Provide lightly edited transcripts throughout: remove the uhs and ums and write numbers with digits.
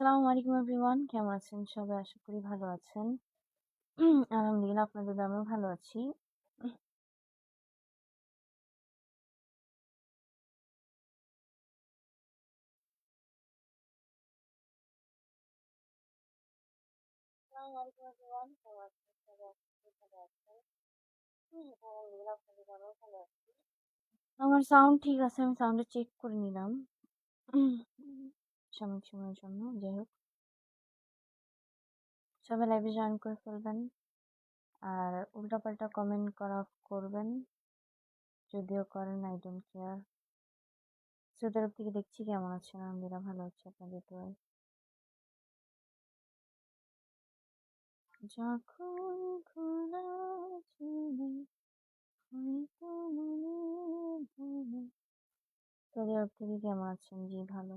আসসালামু আলাইকুম এভরিওয়ান, কেমন আছেন সবাই? আশা করি ভালো আছেন। আলহামদুলিল্লাহ, আপনাদের আমিও ভালো আছি। আসসালামু আলাইকুম এভরিওয়ান, কেমন আছেন সবাই? আশা করি ভালো আছেন। আলহামদুলিল্লাহ, আপনাদের আমিও ভালো আছি। আমার সাউন্ড ঠিক আছে, আমি সাউন্ডে চেক করে নিলাম সাময়িক সময়ের জন্য। যাই হোক, সবাই লাইভে জয়েন করে ফেলবেন আর উল্টাপাল্টা কমেন্ট করা করবেন, যদিও করেন, আই ডোন্ট কেয়ার। সৌদি আরব থেকে দেখছি, কেমন আছেন? আলহামদুলিল্লাহ ভালো আছি, আপনাদের দোয়ায়। যখন খোলা চলে হয়তো মনের ভুলে। সৌদি আরব থেকে কেমন আছেন? জি ভালো।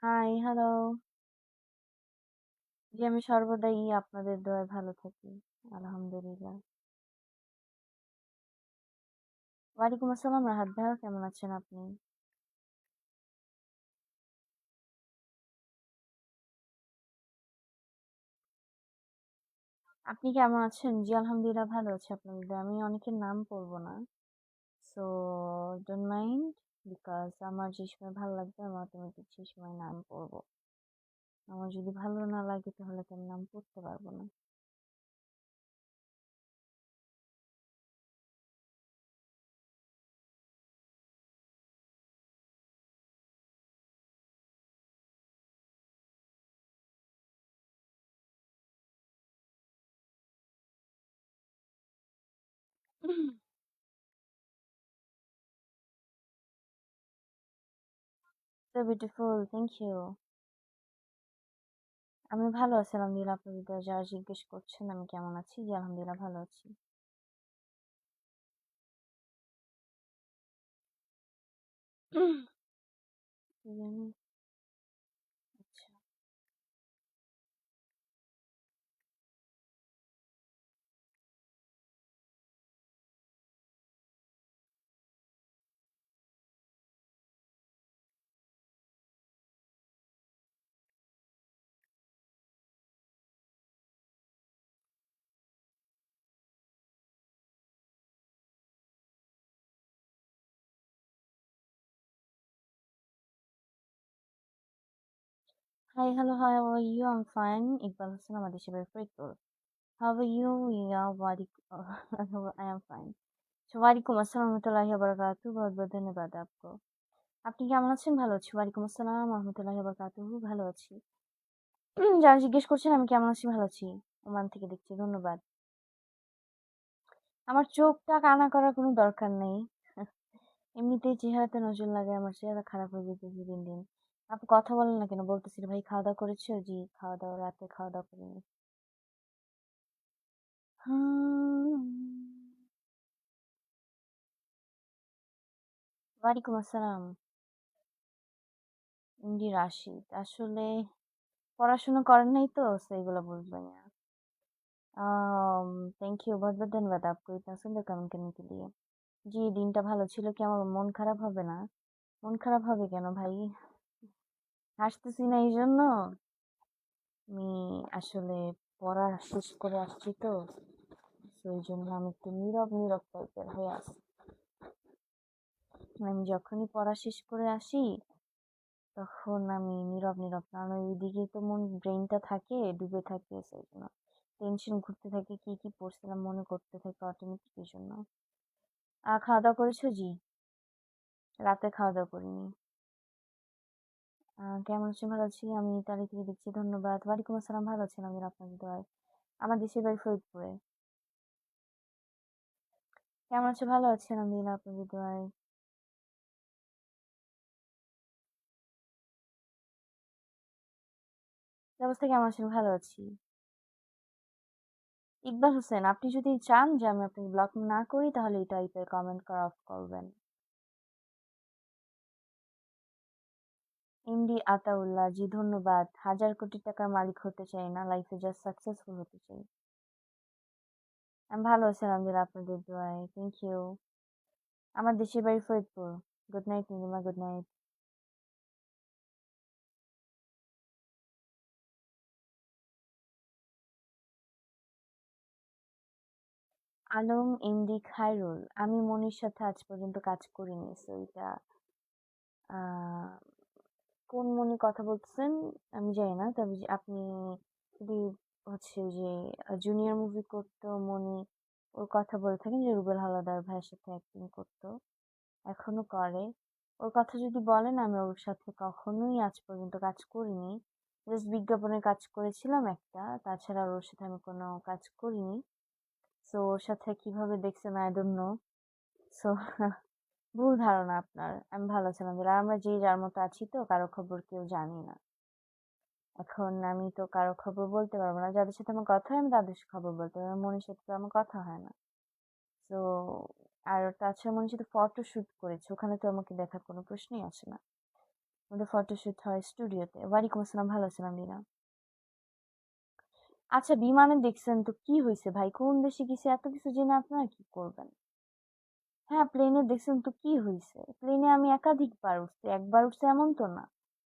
High, hello. জি, আমি সর্বদাই আপনাদের দোয়ায় ভালো থাকি, আলহামদুলিল্লাহ। ওয়ালাইকুম আসসালাম রাহাত ভাইয়া, কেমন আছেন আপনি? আপনি কেমন আছেন? জি আলহামদুলিল্লাহ ভালো আছি, আপনাদের দোয়ায়। আমি অনেকের নাম পড়বো না, সো ডোন্ট মাইন্ড, বিকজ আমার যে সময় ভালো লাগবে আমি অটোমেটিক সেই সময় নাম পড়বো। আমার যদি ভালো না লাগে তাহলে তো আমি নাম পড়তে পারবো না। So beautiful, thank you. আমি ভালো আছি আলহামদুলিল্লাহ, আপনাদের দোয়ায়। যারা জিজ্ঞেস করছেন আমি কেমন আছি, জি আলহামদুলিল্লাহ ভালো আছি। কি জানি, আচ্ছা। Hi, hello, how are you? I'm fine. Iqbal Hossain, আমার দেশের বাড়ি Faridpur. How are you? Yeah, I am fine. So, वालेकुम अस्सलाम रहमतुल्लाहि व बरकातहू। बहुत बहुत धन्यवाद आपको। আপনি কেমন আছেন? ভালো আছি। ওয়ালাইকুম আসসালাম রহমতুল্লাহি ওয়া বারাকাতুহু। ভালো আছি। যারা জিজ্ঞেস করছেন আমি কেমন আছি, ভালো আছি। ওমান থেকে দেখছি, ধন্যবাদ। আমার চোখটা কানা করার কোনো দরকার নেই। এমনিতেই চেহারাতে নজর লাগে, আমার চেহারা খারাপ হয়ে যেতেছে দিন দিন। আপু কথা বলেন না কেন? বলতেছি ভাই, খাওয়া দাওয়া করেছো? জি, খাওয়া দাওয়া, রাতে খাওয়া দাওয়া করিনি। ওয়ালাইকুম আসসালাম। জি রাশিদ, আসলে পড়াশোনা করেন নাই তো, এগুলো বুঝবেন না। থ্যাংক ইউ, बहुत बहुत धन्यवाद आपको इतना सुंदर कमेंट करने के लिए। জি, দিনটা ভালো ছিল কি? আমার মন খারাপ হবে না? মন খারাপ হবে কেন ভাই? হাসতেছি না এই জন্য। আমি আসলে পড়া শেষ করে আসছি তো, সেই জন্য আমি একটু নীরব নীরব টাইপের হয়ে আছি। আমি যখনই পড়া শেষ করে আসি তখন আমি নীরব নীরব, কারণ ওইদিকে তো মন, ব্রেনটা থাকে, ডুবে থাকে, সেই জন্য টেনশন ঘুরতে থাকে, কি কি পড়ছিলাম মনে করতে থাকে অটোমেটিক, এই জন্য। খাওয়া দাওয়া করেছো? জি, রাতে খাওয়া দাওয়া করিনি। কেমন আছেন? ভালো আছি, আমি ইতালি থেকে দেখছি, ধন্যবাদ। ওয়ালাইকুম আসসালাম, ভালো আছেন? আমি আপনাদের দোয়ায়। আমার দেশের বাড়ি ফরিদপুরে। কেমন আছে? ভালো আছেন? আলহামদুলিল্লাহ আপনাদের দোয়ায়। কি অবস্থা, কেমন আছেন? ভালো আছি। ইকবাল হোসেন, আপনি যদি চান যে আমি আপনাকে ব্লক না করি তাহলে এই টাইপের কমেন্ট করা অফ করবেন। এমডি আতাউল্লাহ, জি ধন্যবাদ। 1,000 কোটি টাকার মালিক হতে চাই না, লাইফে জাস্ট সাকসেসফুল হতে চাই। আমি ভালো আছি আলহামদুলিল্লাহ আপনাদের দোয়ায়, থ্যাংক ইউ। আমার দেশের বাড়ি Faridpur. Good night Nilima, good night. Alam MD Khairul, আমি মনির সাথে আজ পর্যন্ত কাজ করিনি, সো এটা আহ, কোন মনি কথা বলতেছেন আমি জানি না, তবে আপনি যদি হচ্ছে যে জুনিয়র মুভি করতো মনি, ওর কথা বলে থাকেন যে রুবেল হাওলাদার ভাইয়ের সাথে অ্যাক্টিং করতো, এখনো করে, ওর কথা যদি বলেন আমি ওর সাথে কখনোই আজ পর্যন্ত কাজ করিনি। জাস্ট বিজ্ঞাপনের কাজ করেছিলাম একটা, তাছাড়া ওর সাথে আমি কোনো কাজ করিনি। সো ওর সাথে কিভাবে দেখছেন আই ডোন্ট নো। সো ভুল ধারণা আপনার, আমি ভালো ছিলাম, আর আমরা যে যার মতো আছি তো কারো খবর কেউ জানি না। এখন আমি তো কারো খবর বলতে পারবো না, যাদের সাথে আমার কথা হয় আমি তাদের খবর বলতে পারবো, মনির সাথে তো আমার কথা হয় না। তো আর তাছাড়া মনির সাথে ফটো শুট করেছে, ওখানে তো আমাকে দেখার কোনো প্রশ্নই আসে না। আমাদের ফটোশুট হয় স্টুডিওতে। ওয়ালাইকুম আসসালাম, ভালো আছেন আমিরা? আচ্ছা, বিমানে দেখছেন তো কি হয়েছে ভাই, কোন দেশে গেছে, এত কিছু জেনে আপনারা কি করবেন? হ্যাঁ, প্লেনে দেখছেন তো কি হয়েছে, প্লেনে আমি একাধিকবার উঠছি, একবার উঠছি এমন তো না।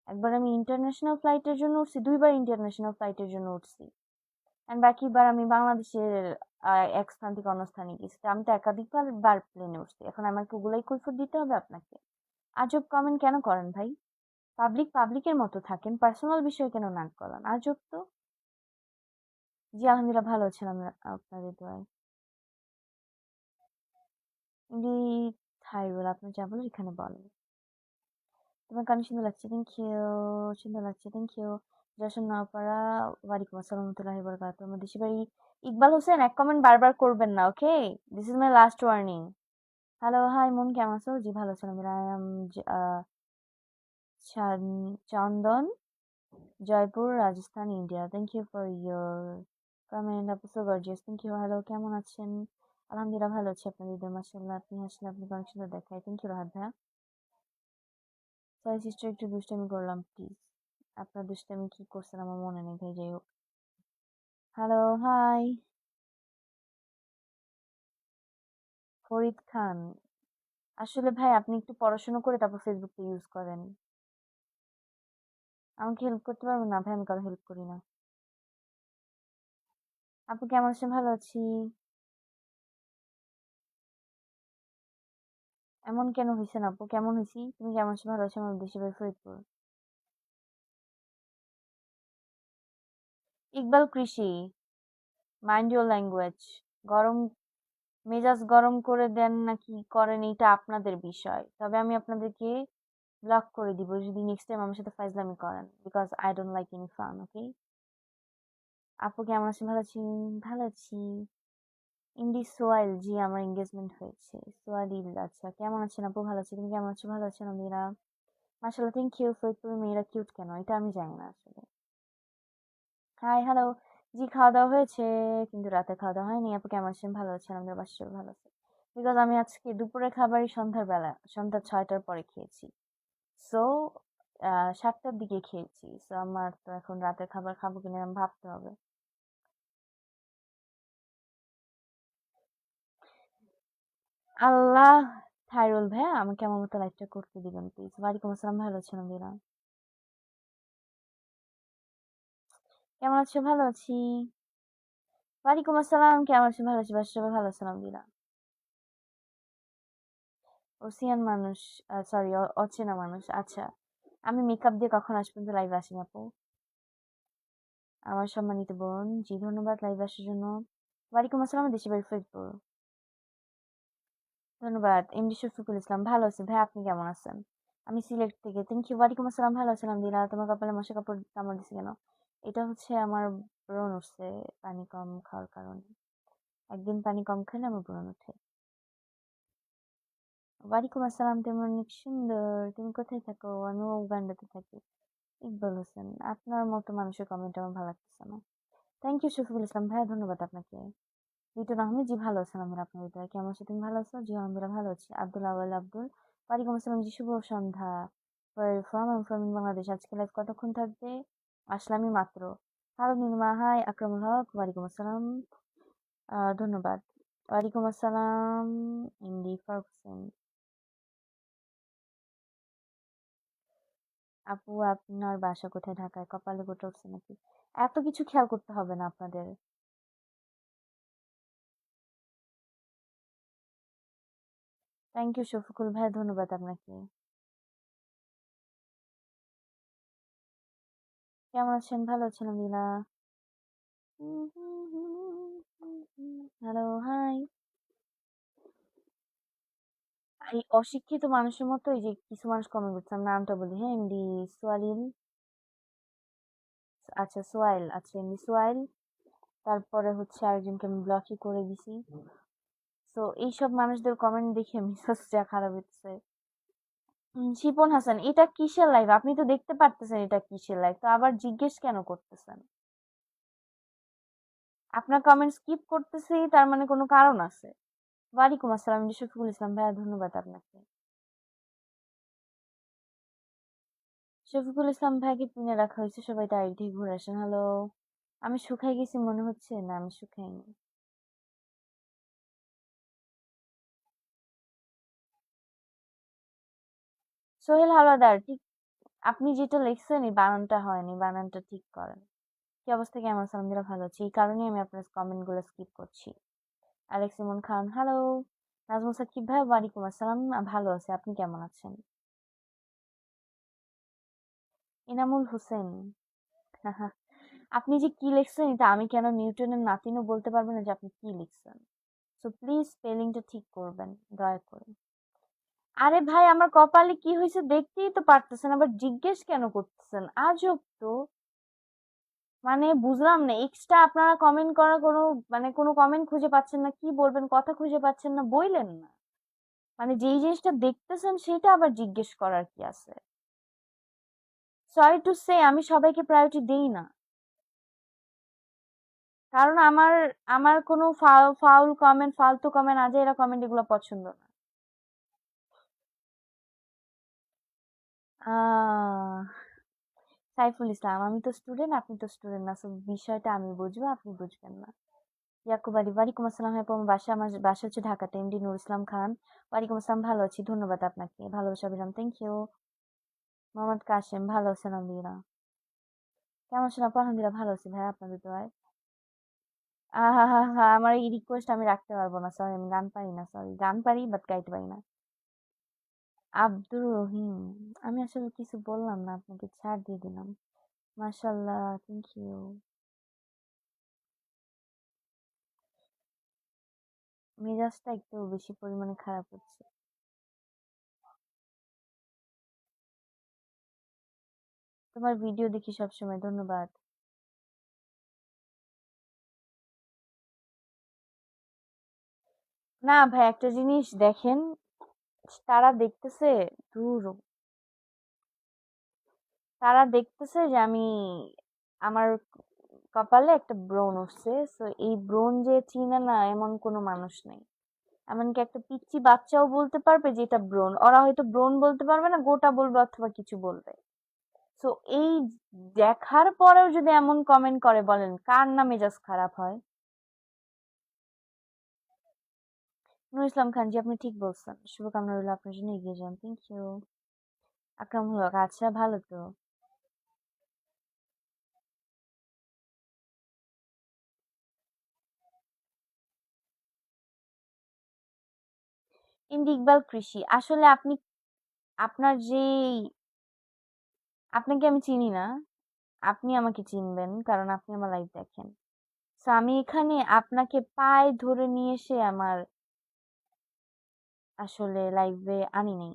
একবার আমি ইন্টারন্যাশনাল ফ্লাইটের জন্য উঠছি, দুইবার ইন্টারন্যাশনাল ফ্লাইটের জন্য উঠছি, আর বাকিবার আমি বাংলাদেশের এক স্থান থেকে অন্য স্থানে গেছি, তো আমি তো একাধিকবার প্লেনে উঠছি, এখন আমাকে ওগুলাই কৈফিয়ত দিতে হবে আপনাকে? আজব কমেন্ট কেন করেন ভাই? পাবলিক পাবলিকের মতো থাকেন, পার্সোনাল বিষয় কেন নাক গলান, আজব তো। জি আলহামদুলিল্লাহ, ভালো ছিলাম আপনাদের দোয়ায়। এমনি খাইরুল, আপনি যা বলেন এখানে বলেন। তোমার গান সুন্দর লাগছে, থ্যাংক ইউ। সুন্দর লাগছে, থ্যাংক ইউ। যশোর নওপাড়া, ওয়ালাইকুম আসসালাম রহমতুল্লাহি ওয়া বারাকাতুহু। আমার দেশের বাড়ি ইকবাল হোসেন, এক কমেন্ট বারবার করবেন না, okay? This is my last warning. Hello, hi মন, কেমন আছো? জি ভালো আছিলাম, I am Chandan, Jaipur, Rajasthan, India. Thank you for your comment, আপু so gorgeous, thank you. Hello, কেমন আছেন? আলহামদুলিল্লাহ ভালো আছি, আপনার ঈদের মাসাল্লাহ, আপনি আসলে আপনি অনেক সুন্দর দেখায়, থ্যাংক ইউ রাহাত ভাইয়া। সরি সিস্টার, একটু দুষ্টামি করলাম, প্লিজ। আপনার দুষ্টামি কি করছেন আমার মনে নেই ভাই, যাই হোক। Hello, high. ফরিদ খান, আসলে ভাই আপনি একটু পড়াশোনা করে তারপর ফেসবুকটা ইউজ করেন। আমাকে হেল্প করতে পারবেন না ভাই, আমি কারো হেল্প করি না। আপু কেমন আছেন? ভালো আছি। এমন কেন হয়েছেন আপু, কেমন হয়েছি? তুমি কেমন আছো? ভালো আছো? আমার দেশের বাড়ি ফরিদপুর। ইকবাল কৃষি, মাইন্ড ইউর ল্যাঙ্গুয়েজ। গরম মেজাজ গরম করে দেন নাকি করেন এটা আপনাদের বিষয়, তবে আমি আপনাদেরকে ব্লক করে দিব যদি নেক্সট টাইম আমার সাথে ফাইজলামি করেন, because I don't like any fun, okay? আপু কেমন আছেন? ভালো আছি। ভালো আছি। ইন্ডি সোয়াইল, জি আমার এঙ্গেজমেন্ট হয়েছে। সোয়াইল, আচ্ছা কেমন আছেন আপু? ভালো আছি, তুমি কেমন আছো? ভালো আছেন মেয়েরা? মাশাআল্লাহ, থ্যাংক ইউ। ফরিদপুরের মেয়েরা কিউট কেন, এটা আমি জানি না আসলে। High, hello. জি খাওয়া দাওয়া হয়েছে, কিন্তু রাতে খাওয়া দাওয়া হয়নি। আপু কেমন আছেন? ভালো আছেন, আমাদের বাসায় সবাই ভালো আছে। বিকজ আমি আজকে দুপুরের খাবারই সন্ধ্যার বেলা, সন্ধ্যা 6টার পরে খেয়েছি। সো 7টার দিকে খেয়েছি, সো আমার তো এখন রাতের খাবার খাবো কিনা আমি ভাবতে হবে। আল্লাহ, খায়রুল ভাইয়া আমাকে আমার মতো লাইফটা করতে দিবেন প্লিজ। ওয়ালাইকুম আসসালাম, ভালো আছেন দিনা? কেমন আছো? ভালো আছি। ওয়ালাইকুম আসসালাম, কেমন আছো? ভালো আছি, বাসার সবাই ভালো আছেন দিনা? ওসিয়ান মানুষ, সরি অচেনা মানুষ, আচ্ছা। আমি মেকআপ দিয়ে কখন আজ পর্যন্ত লাইভ আসিনি আপু। আমার সম্মানিত বোন, জি ধন্যবাদ লাইভ আসার জন্য। ওয়ালাইকুম আসসালাম, দেশি বাড়ি ফরিদপুর। ধন্যবাদ এমডি শফিকুল ইসলাম, ভালো আছি ভাই, আপনি কেমন আছেন? আমি সিলেট থেকে, থ্যাংক ইউ। ওয়ালাইকুম আসসালাম, ভালো আছেন দিনা? তোমার কপালে মশা কাপড় কামড় দিছে কেন? এটা হচ্ছে আমার ব্রণ উঠছে পানি কম খাওয়ার কারণে, একদিন পানি কম খেলে আমার ব্রণ ওঠে। ওয়ালাইকুম আসসালাম, তুমি অনেক সুন্দর, তুমি কোথায় থাকো? আমি উগান্ডাতে থাকি। ইকবাল হোসেন, আপনার মতো মানুষের কমেন্ট আমার ভালো লাগতেছে না। থ্যাংক ইউ শফিকুল ইসলাম ভাইয়া, ধন্যবাদ আপনাকে। লিটন আহমেদ, জি ভালো আছেন আমরা, আপনাদের দয়া কেমন আছো? তুমি ভালো আছো? জি আলহামদুলিল্লাহ ভালো আছি। আব্দুল আওয়াল আব্দুল, ওয়ালাইকুম আসসালাম, জি শুভ সন্ধ্যা। ফ্রম বাংলাদেশ, আজকে লাইভ কতক্ষণ থাকবে? আসলামই মাত্র। হ্যালো নীলিমা, হাই আকরামুল হক, ওয়ালাইকুম আসসালাম। ধন্যবাদ। ওয়ালাইকুম আসসালাম, ইন্দি ফারগুসন। আপু আপনার বাসা কোথায়? ঢাকায়? কপালে গোটা উঠছে নাকি? এত কিছু খেয়াল করতে হবে না আপনাদের। থ্যাংক ইউ শফিকুল ভাই, ধন্যবাদ আপনাকে। কেমন আছেন? ভালো আছেন আমিনা? Hello, high. এই অশিক্ষিত মানুষের মতো এই যে কিছু মানুষ কমেন্ট করছে, আমি নামটা বলি, হ্যাঁ, এমডি সোয়ালিন। আচ্ছা সোয়াইল, আচ্ছা এমডি সোয়াইল। তারপরে হচ্ছে আরেকজনকে আমি ব্লকই করে দিছি। তো এইসব মানুষদের কমেন্ট দেখে মেজাজটা খারাপ হচ্ছে। শিপন হাসান, এটা কিসের লাইভ? আপনি তো দেখতে পারতেছেন এটা কিসের লাইভ, তো আবার জিজ্ঞেস কেন করতেছেন? আপনার কমেন্ট স্কিপ করতেছি, তার মানে কোনো কারণ আছে। ওয়ালাইকুম আসসালাম, শফিকুল ইসলাম ভাইয়া, ধন্যবাদ আপনাকে। শফিকুল ইসলাম ভাইকে পিনে রাখা হয়েছে, সবাই তার দিকে ঘুরে আসেন। হ্যালো। আমি শুকাই গেছি মনে হচ্ছে? না, আমি শুকাইনি। সোহেল হাওলাদার, ঠিক আপনি যেটা লিখছেন এই বানানটা হয়নি, বানানটা ঠিক করেন। কি অবস্থা, কেমন আছেন? আলহামদুলিল্লাহ ভালো আছি, এই কারণেই আমি আপনার কমেন্ট গুলো স্কিপ করছি। অ্যালেক্স ইমন খান, হ্যালো। নাজমুল সাকিব ভাই, ওয়ালাইকুম আসসালাম, ভালো আছে, আপনি কেমন আছেন? ইনামুল হোসেন, আপনি যে কি লিখছেন এটা আমি কেন নিউটনের নাতিনও বলতে পারবেন না যে আপনি কি লিখছেন। সো প্লিজ স্পেলিংটা ঠিক করবেন দয়া করে। আরে ভাই, আমার কপালে কি হয়েছে দেখতেই তো পারতেছেন, আবার জিজ্ঞেস কেন করতেছেন? আজব তো। মানে বুঝলাম না, এক্সট্রা আপনারা কমেন্ট করার কোনো মানে কোনো কমেন্ট খুঁজে পাচ্ছেন না, কি বলবেন, কথা খুঁজে পাচ্ছেন না, বইলেন না। মানে যেই জিনিসটা দেখতেছেন সেটা আবার জিজ্ঞেস করার কি আছে? সরি টু সে, আমি সবাইকে প্রায়োরিটি দেই না। কারণ আমার আমার কোনো ফাউল কমেন্ট, ফালতু কমেন্ট, আজেরা কমেন্ট এগুলো পছন্দ না। আহ সাইফুল ইসলাম, আমি তো স্টুডেন্ট, আপনি তো স্টুডেন্ট না, সো বিষয়টা আমি বুঝবো, আপনি বুঝবেন না। ইয়াকুব আলী, ওয়ালাইকুম আসসালাম। হ্যাঁ, আমার বাসা, আমার বাসা হচ্ছে ঢাকাতে। এমডি নুর ইসলাম খান, ওয়ালাইকুম আসসালাম, ভালো আছি, ধন্যবাদ আপনাকে, ভালোবাসা দিলাম, থ্যাংক ইউ। মোহাম্মদ কাশেম, ভালো আছেন? আলহামদুলিল্লাহ। কেমন আছেন আপু? আলহামদুলিল্লাহ ভালো আছি ভাই, আপনাদের দোয়ায়। আহা হা হা, আমার এই রিকোয়েস্ট আমি রাখতে পারবো না, সরি, আমি গান পারি না, সরি, গান পারি বাট গাইতে পারি না। আব্দুর রহিম, আমি আসলে কিছু বললাম না, আপনাকে ছাড় দিয়ে দিলাম। মাশাআল্লাহ, থ্যাংক ইউ। মেজাজটা একটু বেশি পরিমাণে খারাপ হচ্ছে। তোমার ভিডিও দেখি সবসময়, ধন্যবাদ। না ভাই, একটা জিনিস দেখেন, তারা দেখতেছে, দূর, তারা দেখতেছে যে আমি, আমার কপালে একটা ব্রণ উঠছে, তো এই ব্রণ যে চিনে না এমন কোনো মানুষ নেই। এমনকি একটা পিচ্চি বাচ্চাও বলতে পারবে যে এটা ব্রণ, ওরা হয়তো ব্রণ বলতে পারবে না, গোটা বলবে অথবা কিছু বলবে। তো এই দেখার পরেও যদি এমন কমেন্ট করে, বলেন কার না মেজাজ খারাপ হয়? নুর ইসলাম খান, জি আপনি ঠিক বলছেন, শুভকামনা রইল আপনার জন্য, এগিয়ে যান, থ্যাংক ইউ। আকরাম হক, আচ্ছা ভালো তো। ইন্দি ইকবাল কৃষি, আসলে আপনি, আপনার যে, আপনাকে আমি চিনি না, আপনি আমাকে চিনবেন কারণ আপনি আমার লাইভ দেখেন। তো আমি এখানে আপনাকে পায়ে ধরে নিয়ে এসে আমার আসলে লাইভে আনি নাই।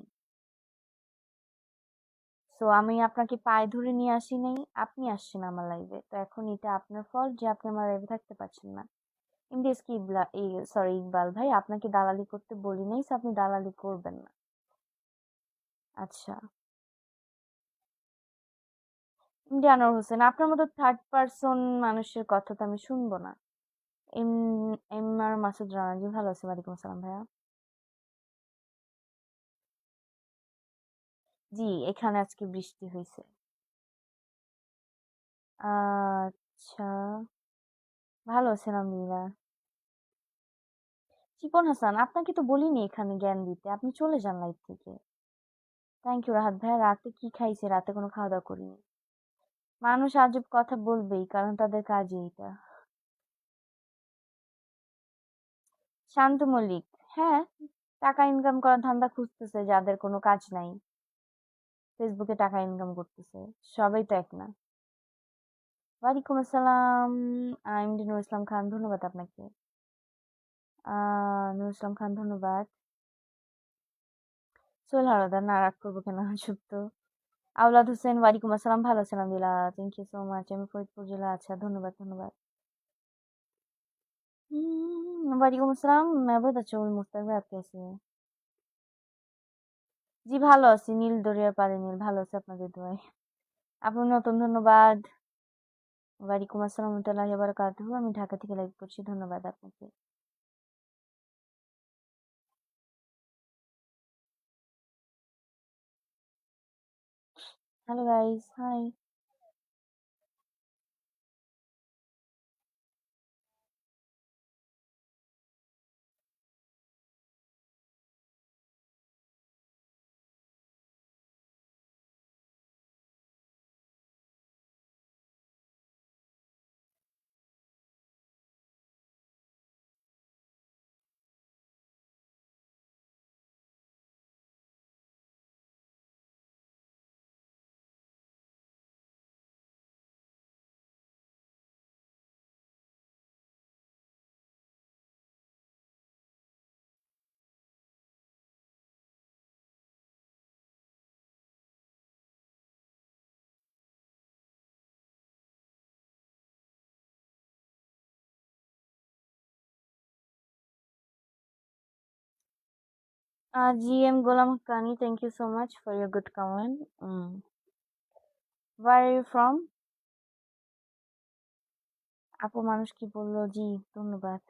তো আমি আপনাকে পায়ে ধরে নিয়ে আসি নাই, আপনি আসছেন আমার লাইভে, তো এখন এটা আপনার ফল্ট যে আপনি আমার লাইভে থাকতে পারছেন না। ইমডিএস কি সরি ইকবাল ভাই, আপনাকে দালালি করতে বলি নাই, so আপনি দালালি করবেন না। আচ্ছা, ইমডি আনোয়ার হোসেন, আপনার মতো থার্ড পার্সন মানুষের কথা তো আমি শুনবো না। M M R Masud Rana, জি ভালো আছি, ওয়ালাইকুম আসসালাম ভাইয়া। জি, এখানে আজকে বৃষ্টি হয়েছে। আচ্ছা, ভালো আছেন? আলহামদুলিল্লাহ। চিকন হাসান, আপনাকে তো বলিনি এখানে জ্ঞান দিতে, আপনি চলে যান লাইভ থেকে। থ্যাংক ইউ রাহাত ভাইয়া। রাতে কি খাইছে? রাতে কোনো খাওয়া দাওয়া করিনি। মানুষ আজব কথা বলবেই, কারণ তাদের কাজই এইটা। শান্ত মল্লিক, হ্যাঁ, টাকা ইনকাম করার ধান্দা খুঁজতেছে যাদের কোনো কাজ নাই, ফেসবুকে টাকা ইনকাম করতেছে। সবাই তো এক না। ওয়ালাইকুম আসসালাম। এমডি নুর ইসলাম খান, ধন্যবাদ আপনাকে। নুর ইসলাম খান, ধন্যবাদ। সোহেল হাওলাদার, না রাগ করবো কেন, চুপ তো। আওলাদ হোসেন, ওয়ালাইকুম আসসালাম, ভালো আছেন আলহামদুলিল্লাহ, থ্যাংক ইউ সো মাচ। আমি ফরিদপুর জেলা, আচ্ছা, ধন্যবাদ ধন্যবাদ। ওয়ালাইকুম আসসালাম, मैं बहुत अच्छा हूँ मुफ्तार भाई, आप कैसे हैं? জি ভালো আছি, নীল দরিয়ার পাড়ে নীল, ভালো আছে আপনাদের দোয়ায়। আপনি নতুন, ধন্যবাদ। ওয়ালাইকুম আসসালাম রহমতুল্লাহি ওয়া বারাকাতুহু, আমি ঢাকা থেকে লাইভ করছি, ধন্যবাদ আপনাকে। Hello guys, hi. GM Golam Haqqani, thank you so much for your good comment. Where are you from? আপু মানুষ কি বললো? জি, ধন্যবাদ।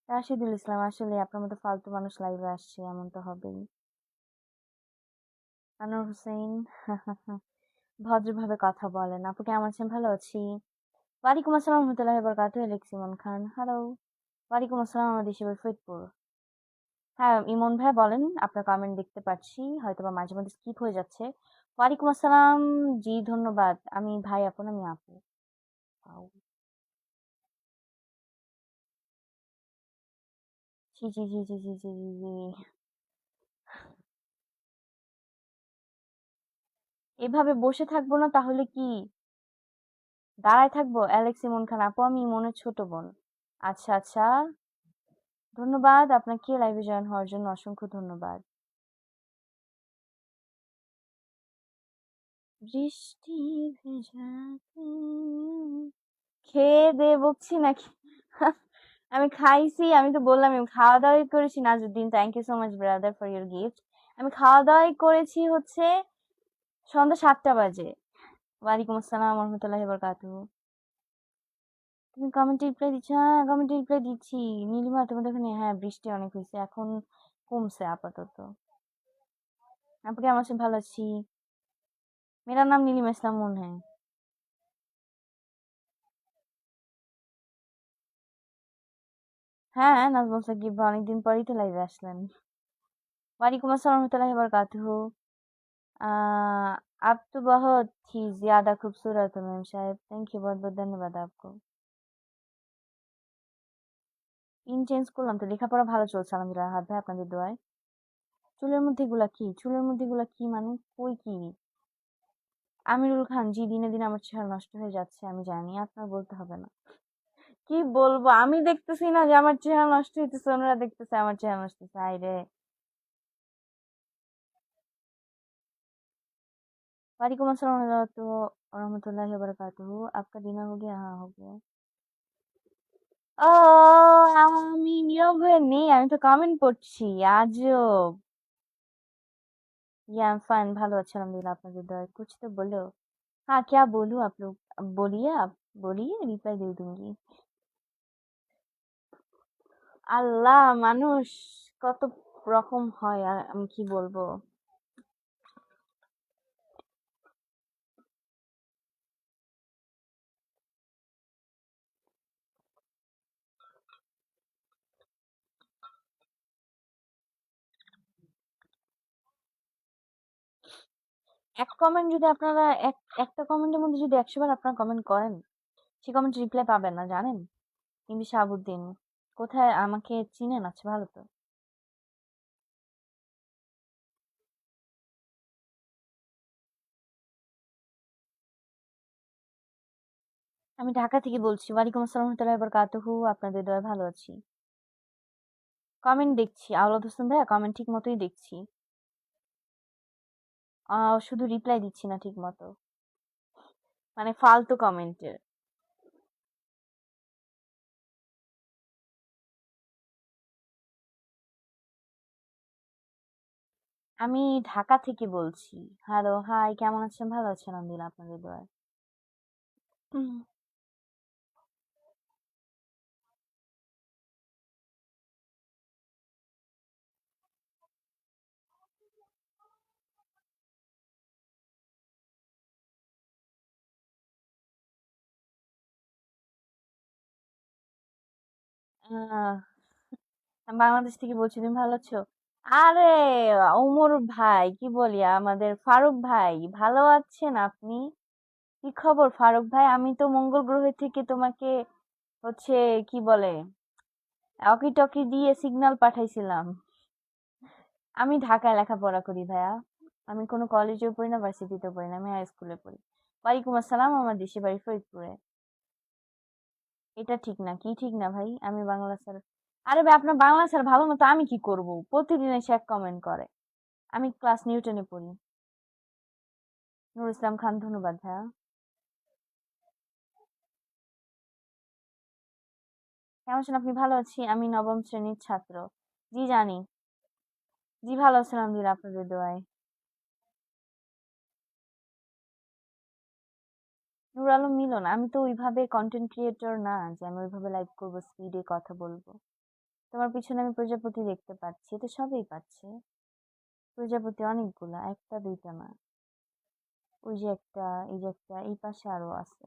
রাশিদুল ইসলাম, আসলে আপনার মতো ফালতু মানুষ লাইভে আসছে, এমন তো হবেই। আনোয়ার হোসেন, ভদ্রভাবে কথা বলেন। আপু কেমন আছেন? ভালো আছি। ওয়ালাইকুম আসসালাম রহমতুল্লাহি ওয়া বারাকাতুহু, এলেক্স ইমন খান, হ্যালো। ওয়ালাইকুম আসসালাম, আমাদের শিবের ফরিদপুর। হ্যাঁ, ইমন ভাই বলেন, আপনার কমেন্ট দেখতে পাচ্ছি, হয়তো বা মাঝে মধ্যে স্কিপ হয়ে যাচ্ছে। ওয়ালাইকুম আসসালাম, জি ধন্যবাদ। আমি ভাই, আপু না, আমি আপু। আউ, জি জি জি জি জি জি জি জি। এভাবে বসে থাকবো না তাহলে কি? দাঁড়ায় থাকবো? অ্যালেক্স ইমন খান, আপু আমি ইমনের ছোট বোন। আচ্ছা আচ্ছা, ধন্যবাদ আপনাকে লাইভে জয়েন হওয়ার জন্য, অসংখ্য ধন্যবাদ। বৃষ্টি ভেজা, খেয়ে দিয়ে বকছি নাকি? আমি খাইছি, আমি তো বললাম আমি খাওয়া দাওয়াই করেছি। Nazuddin, thank you so much brother for your gift. আমি খাওয়া দাওয়াই করেছি হচ্ছে সন্ধ্যা 7টা বাজে। ওয়ালাইকুম আসসালাম রহমতুল্লাহি বরকাতুহু। তুমি কমেন্টে রিপ্লাই দিচ্ছ? হ্যাঁ, কমেন্টে রিপ্লাই দিচ্ছি। নীলিমা, তোমাদের ওখানে? হ্যাঁ, বৃষ্টি অনেক হয়েছে, এখন কমছে আপাতত। আপনি কেমন আছেন? ভালো আছি। মেরা নাম নীলিমা ইসলাম মুন হ্যাঁ। হ্যাঁ, নাজমুল সাকিব ভাই, অনেকদিন পরেই তো লাইভে আসলেন। वालेकुम अस्सलाम रहमतुल्लाहि वबरकातुहू। आप तो बहुत ही ज्यादा खूबसूरत हो मैम साहब, थैंक यू, बहुत बहुत धन्यवाद आपको। পিন চেঞ্জ করলাম তো, লেখাপড়া ভালো চলছে আলহামদুলিল্লাহ হাত ভাই, আপনাদের দোয়ায়। চুলের মধ্যে এগুলা কি? চুলের মধ্যে এগুলা কি মানে? কই কি? আমিরুল খান, জি দিনে দিনে আমার চেহারা নষ্ট হয়ে যাচ্ছে, আমি জানি, আপনার বলতে হবে না। কি বলবো, আমি দেখতেছি না যে আমার চেহারা নষ্ট হইতেছে, ওনারা দেখতেছে আমার চেহারা নষ্ট হচ্ছে, হাই রে। वालेकुम अस्सलाम रहमतुल्लाहि वबरकातुहू। आपका डिनर हो गया? हाँ, हो गया। ও, আমি নীরব হয়ে নেই, আমি তো কমেন্ট পড়ছি। আজব। या फाइन, ভালো আছে আলহামদুলিল্লাহ, আপনাদের দয়ায়। कुछ तो बोलो। हाँ, क्या बोलूं, आप लोग अब बोलिए, आप बोलिए, रिप्लाई दे दूंगी। আল্লাহ, মানুষ কত রকম হয়, আর আমি কি বলবো। এক কমেন্ট যদি আপনারা একটা কমেন্টের মধ্যে যদি 100 বার আপনারা কমেন্ট করেন, সেই কমেন্ট রিপ্লাই পাবেন না, জানেন? এমবি শাহাবুদ্দিন কোথায়, আমাকে চিনেন? আচ্ছা, ভালো তো। আমি ঢাকা থেকে বলছি। ওয়ালাইকুম আসসালাম ওয়া বারাকাতুহু। আপনাদের দয়ায় ভালো আছি। কমেন্ট দেখছি। আওলাদ হোসেন ভাইয়া, কমেন্ট ঠিক মতোই দেখছি। শুধু রিপ্লাই দিচ্ছি না ঠিক মতো, মানে ফালতু কমেন্টের। আমি ঢাকা থেকে বলছি। হ্যালো, হাই, কেমন আছেন? ভালো আছেন? আলহামদুলিল্লাহ, আপনাদের দয়ায়। উম, আহ, আমি বাংলাদেশ থেকে বলছি। তুমি ভালো আছো? আরে ওমর ভাই, কি বলি, আমাদের ফারুক ভাই, ভালো আছেন আপনি? কি খবর ফারুক ভাই? আমি তো মঙ্গল গ্রহ থেকে তোমাকে হচ্ছে কি বলে ওয়াকি টকি দিয়ে সিগন্যাল পাঠাইছিলাম। আমি ঢাকায় লেখাপড়া করি ভাইয়া। আমি কোনো কলেজেও পড়ি না, ভার্সিটিতেও পড়ি না, আমি হাই স্কুলে পড়ি। ওয়ালাইকুম আসসালাম, আমার দেশের বাড়ি ফরিদপুরে। এটা ঠিক না? কি ঠিক না ভাই? আমি বাংলা স্যার, আরে ভাই আপনার বাংলা স্যার ভালো মতো, আমি কি করব? প্রতিদিন এসে এক কমেন্ট করে। আমি ক্লাস নিউটনে পড়ি। নুর ইসলাম খান, ধন্যবাদ ভাইয়া। কেমন আছেন আপনি? ভালো আছি, আমি নবম শ্রেণীর ছাত্র। জি জানি। জি ভালো আছেন আলহামদুলিল্লাহ, আপনাদের দোয়ায়। নূর আলম মিলন, আমি তো ওইভাবে কন্টেন্ট ক্রিয়েটর না যে আমি ওইভাবে লাইভ করবো, স্পিডে কথা বলবো। তোমার পিছনে আমি প্রজাপতি দেখতে পাচ্ছি, এটা সবই পাচ্ছে। প্রজাপতি অনেকগুলা, একটা দুইটা না। ওই যে একটা, এই যে একটা, এই পাশে আরো আছে।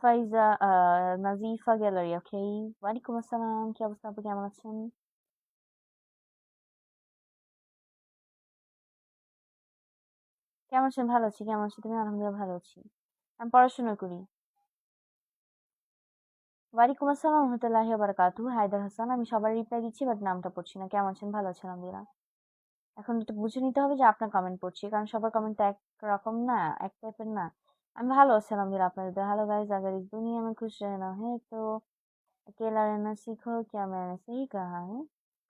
ফাইজা, নাজিফা গ্যালারি, ওকে। ওয়ালাইকুম আসসালাম, কি অবস্থা আপু, কেমন আছেন? কেমন আছেন? ভালো আছি। কেমন আছো তুমি? আলহামদুলিল্লাহ ভালো আছি। আমি পড়াশোনা করি। ওয়ালাইকুম আসসালাম রহমতুল্লাহি ওয়া বারাকাতুহু। হায়দার হাসান, আমি সবার রিপ্লাই দিচ্ছি বাট নামটা পড়ছি না। কেমন আছেন? ভালো আছেন আলহামদুলিল্লাহ। এখন একটু বুঝে নিতে হবে যে আপনার কমেন্ট পড়ছি, কারণ সবার কমেন্ট তো এক রকম না, এক টাইপের না। আমি ভালো আছি আলহামদুলিল্লাহ, আপনাদের দয়ায়। हेलो गाइस, अगर इस दुनिया में खुश रहना है तो अकेला रहना सीखो, क्या मैंने सही कहा है?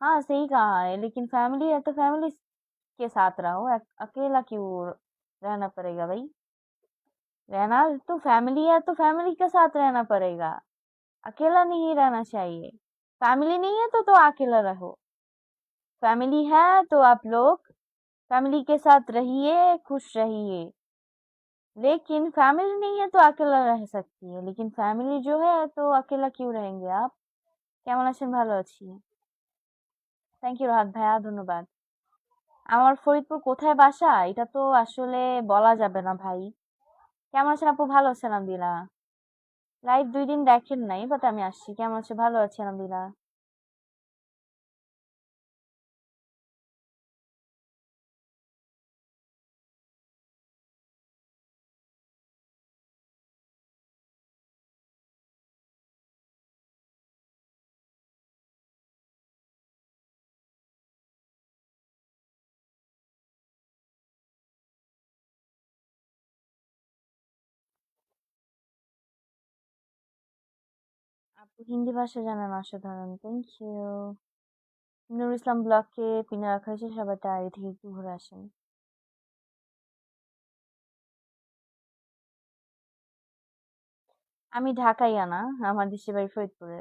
हाँ, सही कहा है, लेकिन फैमिली है तो फैमिली के साथ रहो, अकेला क्यों रहना पड़ेगा भाई? रहना तो फैमिली है तो फैमिली के साथ रहना पड़ेगा, अकेला नहीं रहना चाहिए। फैमिली नहीं है तो अकेला रहो। फैमिली है तो आप लोग फैमिली के साथ रहिए, खुश रहिए। लेकिन फैमिली नहीं है तो अकेला रह सकती है, लेकिन फैमिली जो है तो अकेला क्यों रहेंगे आप? কেমন আছেন? ভালো আছি। থ্যাংক ইউ রাহাত ভাইয়া, ধন্যবাদ। আমার ফরিদপুর কোথায় বাসা এটা তো আসলে বলা যাবে না ভাই। কেমন আছেন আপু? ভালো আছেন আলহামদুলিল্লাহ। লাইভ 2 দিন দেখেন নাই, বাট আমি আসছি। কেমন আছে? ভালো আছি আলহামদুলিল্লাহ। আপু হিন্দি ভাষা জানেন, অসাধারণ, থ্যাংক ইউ। নুর ইসলাম ব্লগকে পিনে রাখা হয়েছে, সবাই তাড়ি থেকে একটু ঘুরে আসেন। আমি ঢাকাইয়া না, আমার দেশের বাড়ি ফরিদপুরে।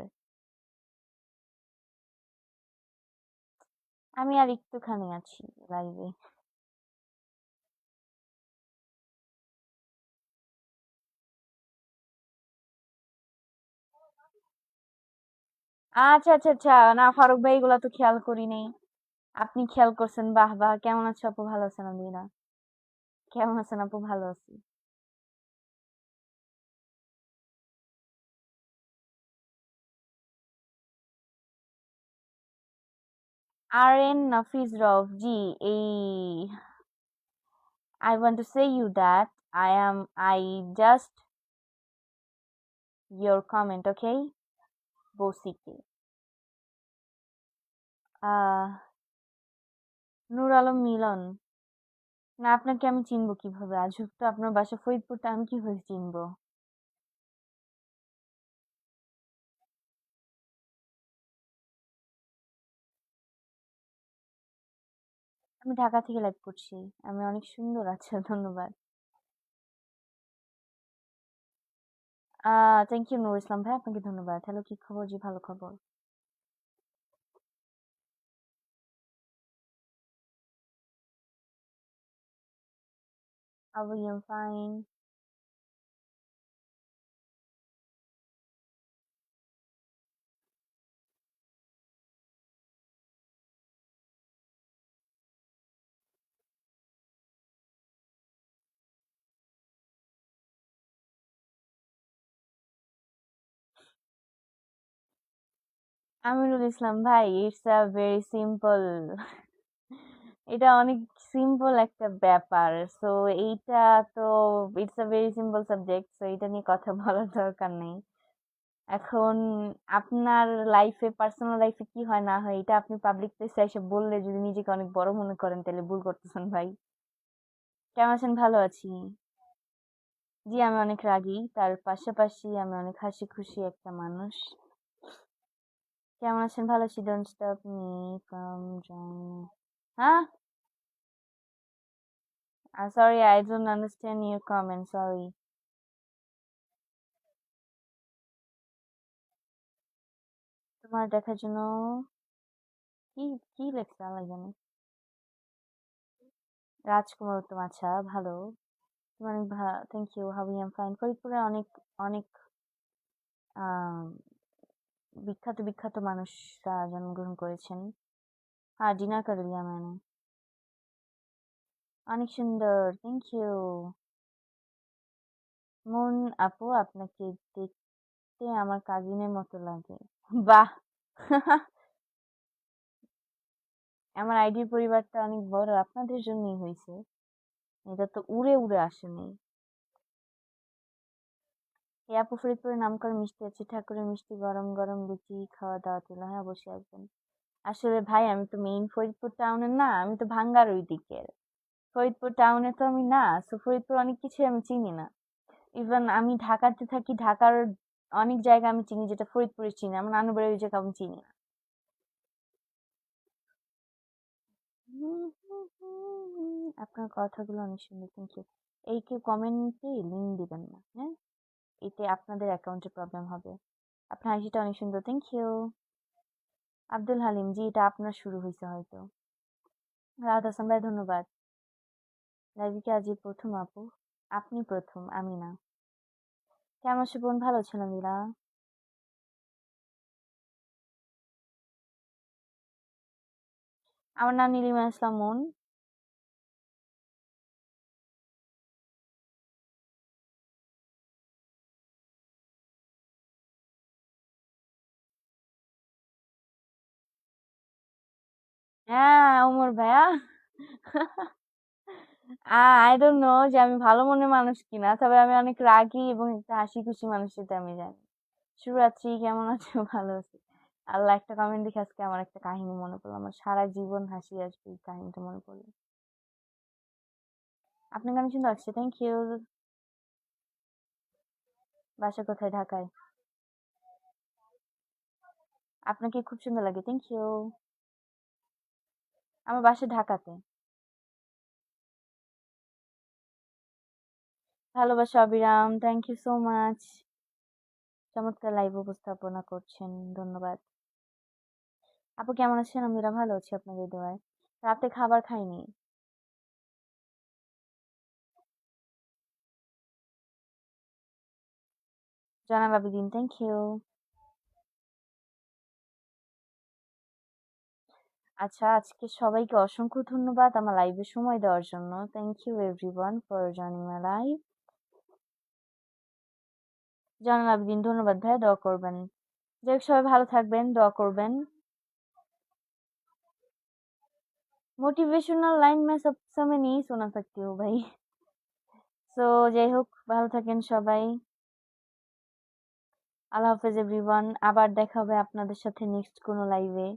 আমি আর একটুখানি আছি লাইভে। আচ্ছা আচ্ছা আচ্ছা, না ফারুক ভাই, এগুলা তো খেয়াল করি নাই। আপনি খেয়াল করছেন, বাহ বাহ। কেমন আছো আপু? ভালো আছেন আলহামদুলিল্লাহ। কেমন আছেন আপু? ভালো আছি। RN Nafiz Rauf জি এই I want to say you that I just your comment, okay? বসিকে নূর আলম মিলন, না আপনাকে আমি চিনবো কিভাবে? আজব তো, আপনার বাসা ফরিদপুরটা আমি কিভাবে চিনবো? আমি ঢাকা থেকে লাইভ করছি। আমি অনেক সুন্দর, আচ্ছা ধন্যবাদ। থ্যাংক ইউ নূর ইসলাম ভাই, আপনাকে ধন্যবাদ। হ্যালো, কি খবর? জি ভালো খবর। How are you? I'm fine. Amirul Islam ভাই, ইটস আ ভেরি সিম্পল। এটা অনেক সিম্পল একটা ব্যাপার। সো এইটা তো it's a very simple subject, so এটা নিয়ে কথা বলার দরকার নেই। এখন আপনার লাইফে, পার্সোনাল লাইফে কি হয় না হয় এটা আপনি পাবলিক প্লেসে এসে বললে যদি নিজেকে অনেক বড় মনে করেন তাহলে ভুল করতেছেন ভাই। কেমন আছেন? ভালো আছি। জি আমি অনেক রাগী, তার পাশাপাশি আমি অনেক হাসি খুশি একটা মানুষ। কেমন আছেন? ভালো আছি। Don't stop me from joining. হ্যাঁ, sorry, I don't understand your comment, sorry. তোমার দেখার জন্য কি কি লেখছে আল্লাহ জানে। রাজকুমার উত্তম, আচ্ছা ভালো। তোমার অনেক thank you, how I am fine. ফরিদপুরে অনেক অনেক আহ বিখ্যাত বিখ্যাত মানুষরা জন্মগ্রহণ করেছেন। হ্যাঁ, ডিনার করে লিয়া मैंने। অনেক সুন্দর, থ্যাংক ইউ। মন আপু, আপনাকে দেখতে আমার কাজিনের মতো লাগে। বাহ! আমার আইডির পরিবারটা অনেক বড়, আপনাদের জন্যই হয়েছে। এটা তো উড়ে উড়ে আসেনি। এই আপু, ফরিদপুরের নামকরা মিষ্টি আছে, ঠাকুরের মিষ্টি, গরম গরম লুচি খাওয়া দাওয়া তুলা, হ্যাঁ অবশ্যই আসবেন। আসলে ভাই আমি তো মেইন ফরিদপুর টাউনের না, আমি তো ভাঙ্গার ওই দিকের। ফরিদপুর টাউনে তো আমি না, সো ফরিদপুর অনেক কিছুই আমি চিনি না। ইভেন আমি ঢাকাতে থাকি, ঢাকার অনেক জায়গা আমি চিনি যেটা ফরিদপুরে চিনি, আমার নানু বাড়ির ওই জায়গা আমি চিনি না। আপনার কথাগুলো অনেক সুন্দর, থ্যাংক ইউ। এই কেউ কমেন্টে লিঙ্ক দিবেন না, হ্যাঁ? এতে আপনাদের অ্যাকাউন্টে প্রবলেম হবে। আপনার হাসিটা অনেক সুন্দর, থ্যাংক ইউ। আব্দুল হালিম জি, এটা আপনার শুরু হয়েছে হয়তো। রাহাত হাসান ভাই ধন্যবাদ। লাইভে কি আজই প্রথম আপু? আপনি প্রথম, আমি না। কেমন আছো বোন? ভালো ছিল নীলা। আমার নাম নীলিমা ইসলাম মন। হ্যাঁ ওমর ভাইয়া। আই ডোন্ট নো যে আমি ভালো মনের মানুষ কিনা, তবে আমি অনেক রাগী এবং একটা হাসি খুশি মানুষ, সেটা আমি জানি। শুভরাত্রি, কেমন আছো? ভালো আছি। আল্লাহ, একটা কমেন্ট দেখে আজকে আমার একটা কাহিনী মনে পড়লো, আমার সারা জীবন হাসি আসবে এই কাহিনীটা মনে পড়লো। আপনার গান শুনতে লাগছে, থ্যাংক ইউ। বাসা কোথায়? ঢাকায়। আপনাকে খুব সুন্দর লাগে, থ্যাংক ইউ। আমার বাসা ঢাকাতে। ভালোবাসা অবিরাম, থ্যাংক ইউ সো মাচ। চমৎকার লাইভ উপস্থাপনা করছেন, ধন্যবাদ। আপু কেমন আছেন? আমরা ভালো আছি আপনাদের দোয়ায়। রাতে খাবার খাইনি। জানাল আবেদিন, থ্যাংক ইউ। আচ্ছা, আজকে সবাইকে অসংখ্য ধন্যবাদ আমার লাইভে সময় দেওয়ার জন্য। Thank you everyone for joining my live. জানাল আবেদিন ধন্যবাদ ভাইয়া, দোয়া করবেন। যাই হোক, সবাই ভালো থাকবেন, দোয়া করবেন। मोटिवेशनल लाइन मैं सब समय नहीं सुना सकती हूँ भाई। সো যাই হোক, ভালো থাকেন সবাই। আল্লাহ হাফেজ এভরিওয়ান। আবার দেখা হবে আপনাদের সাথে নেক্সট কোনো লাইভে।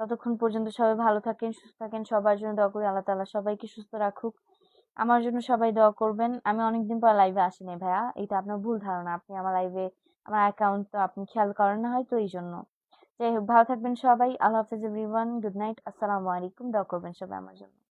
ততক্ষণ পর্যন্ত সবাই ভালো থাকেন, সুস্থ থাকেন। সবার জন্য দোয়া করি, আল্লাহ তাআলা সবাইকে সুস্থ রাখুক। আমার জন্য সবাই দোয়া করবেন। আমি অনেকদিন পর লাইভে আসিনি ভাইয়া, এটা আপনার ভুল ধারণা। আপনি আমার লাইভে, আমার অ্যাকাউন্ট তো আপনি খেয়াল করেন না হয়তো, এই জন্য। যাই হোক, ভালো থাকবেন সবাই। আল্লাহ হাফেজ এভরিওয়ান। Good night. আসসালামু আলাইকুম। দোয়া করবেন সবাই আমার জন্য।